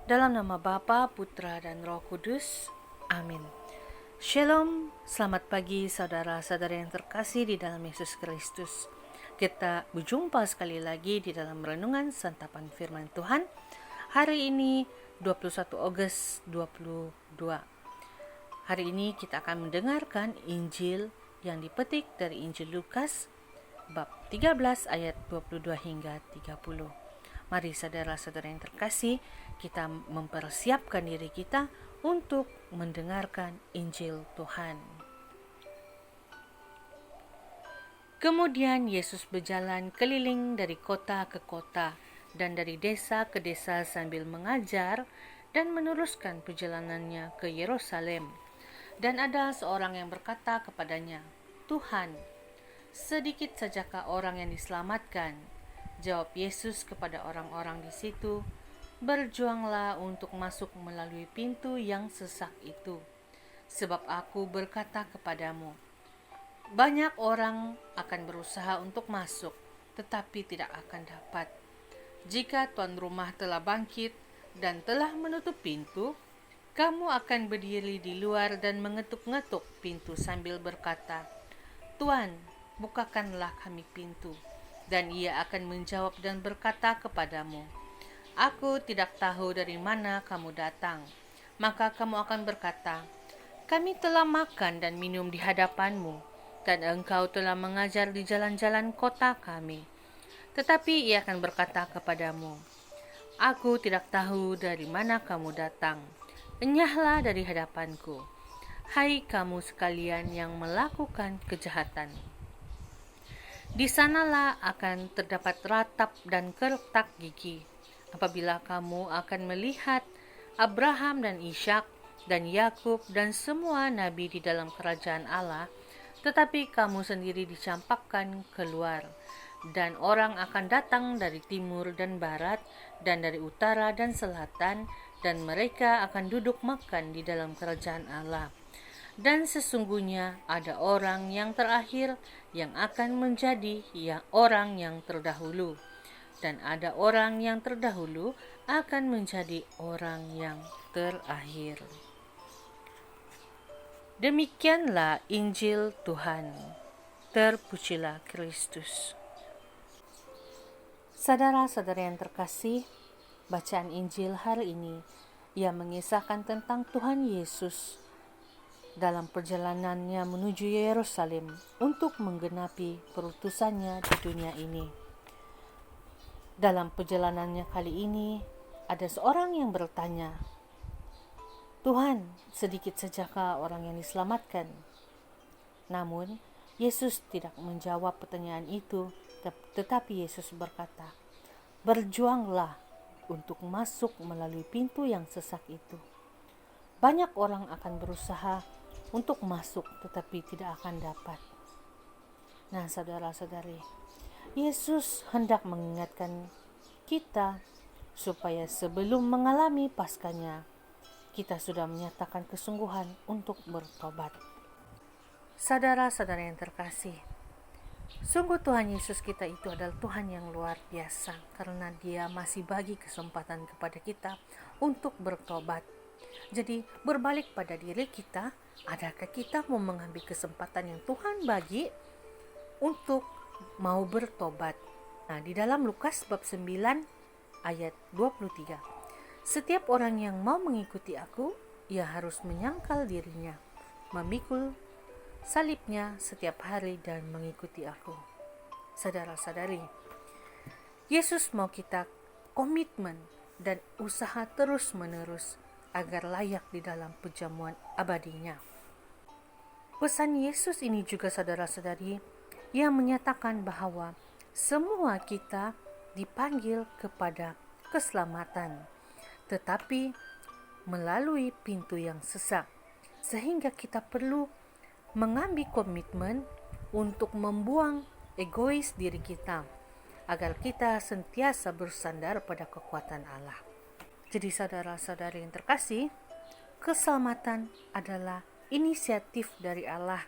Dalam nama Bapa, Putra, dan Roh Kudus. Amin. Shalom, selamat pagi saudara-saudara yang terkasih di dalam Yesus Kristus. Kita berjumpa sekali lagi di dalam renungan santapan firman Tuhan. Hari ini 21 Agustus 2022. Hari ini kita akan mendengarkan Injil yang dipetik dari Injil Lukas bab 13 ayat 22 hingga 30. Mari saudara-saudara yang terkasih, kita mempersiapkan diri kita untuk mendengarkan Injil Tuhan. Kemudian Yesus berjalan keliling dari kota ke kota dan dari desa ke desa sambil mengajar dan meneruskan perjalanannya ke Yerusalem. Dan ada seorang yang berkata kepadanya, "Tuhan, sedikit sajakah orang yang diselamatkan?" Jawab Yesus kepada orang-orang di situ, "Berjuanglah untuk masuk melalui pintu yang sesak itu. Sebab aku berkata kepadamu, banyak orang akan berusaha untuk masuk, tetapi tidak akan dapat. Jika tuan rumah telah bangkit dan telah menutup pintu, kamu akan berdiri di luar dan mengetuk-ngetuk pintu sambil berkata, 'Tuan, bukakanlah kami pintu.' Dan ia akan menjawab dan berkata kepadamu, 'Aku tidak tahu dari mana kamu datang.' Maka kamu akan berkata, 'Kami telah makan dan minum di hadapanmu, dan engkau telah mengajar di jalan-jalan kota kami.' Tetapi ia akan berkata kepadamu, 'Aku tidak tahu dari mana kamu datang. Enyahlah dari hadapanku, hai kamu sekalian yang melakukan kejahatan.' Di sanalah akan terdapat ratap dan kertak gigi, apabila kamu akan melihat Abraham dan Ishak dan Yakub dan semua nabi di dalam kerajaan Allah, tetapi kamu sendiri dicampakkan keluar. Dan orang akan datang dari timur dan barat, dan dari utara dan selatan, dan mereka akan duduk makan di dalam kerajaan Allah. Dan sesungguhnya ada orang yang terakhir yang akan menjadi orang yang terdahulu, dan ada orang yang terdahulu akan menjadi orang yang terakhir." Demikianlah Injil Tuhan. Terpujilah Kristus. Saudara-saudara yang terkasih, bacaan Injil hari ini ia mengisahkan tentang Tuhan Yesus dalam perjalanannya menuju Yerusalem untuk menggenapi perutusannya di dunia ini. Dalam perjalanannya kali ini, ada seorang yang bertanya, "Tuhan, sedikit sajakah orang yang diselamatkan?" Namun, Yesus tidak menjawab pertanyaan itu, tetapi Yesus berkata, "Berjuanglah untuk masuk melalui pintu yang sesak itu. Banyak orang akan berusaha untuk masuk, tetapi tidak akan dapat." Nah, saudara-saudari, Yesus hendak mengingatkan kita supaya sebelum mengalami Paskahnya, kita sudah menyatakan kesungguhan untuk bertobat. Saudara-saudara yang terkasih, sungguh Tuhan Yesus kita itu adalah Tuhan yang luar biasa, karena Dia masih bagi kesempatan kepada kita untuk bertobat. Jadi berbalik pada diri kita, adakah kita mau mengambil kesempatan yang Tuhan bagi untuk mau bertobat? Nah, di dalam Lukas bab 9 ayat 23, "Setiap orang yang mau mengikuti aku, ia harus menyangkal dirinya, memikul salibnya setiap hari dan mengikuti aku." Saudara-saudari, Yesus mau kita komitmen dan usaha terus-menerus agar layak di dalam perjamuan abadinya. Pesan Yesus ini juga, saudara-saudari, yang menyatakan bahwa semua kita dipanggil kepada keselamatan, tetapi melalui pintu yang sesak, sehingga kita perlu mengambil komitmen untuk membuang egois diri kita, agar kita sentiasa bersandar pada kekuatan Allah. Jadi saudara-saudari yang terkasih, keselamatan adalah inisiatif dari Allah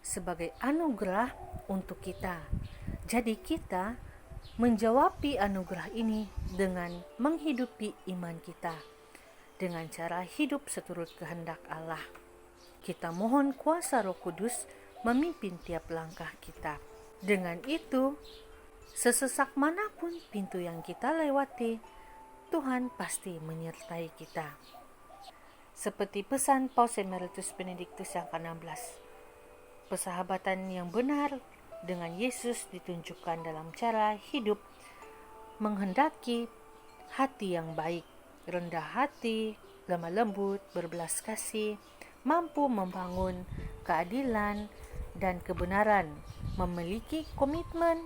sebagai anugerah untuk kita. Jadi kita menjawabi anugerah ini dengan menghidupi iman kita, dengan cara hidup seturut kehendak Allah. Kita mohon kuasa Roh Kudus memimpin tiap langkah kita. Dengan itu, sesesak manapun pintu yang kita lewati, Tuhan pasti menyertai kita. Seperti pesan Paus Emeritus Benediktus yang ke-16, persahabatan yang benar dengan Yesus ditunjukkan dalam cara hidup menghendaki hati yang baik, rendah hati, lemah lembut, berbelas kasih, mampu membangun keadilan dan kebenaran, memiliki komitmen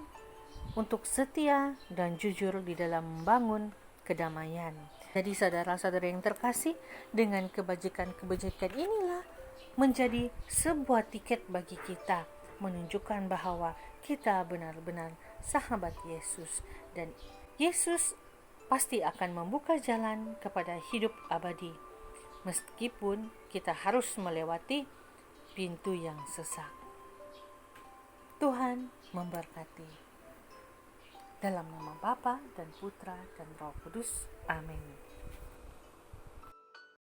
untuk setia dan jujur di dalam membangun kedamaian. Jadi saudara-saudara yang terkasih, dengan kebajikan-kebajikan inilah menjadi sebuah tiket bagi kita, menunjukkan bahwa kita benar-benar sahabat Yesus, dan Yesus pasti akan membuka jalan kepada hidup abadi, meskipun kita harus melewati pintu yang sesak. Tuhan memberkati. Dalam nama Bapa dan Putra dan Roh Kudus. Amin.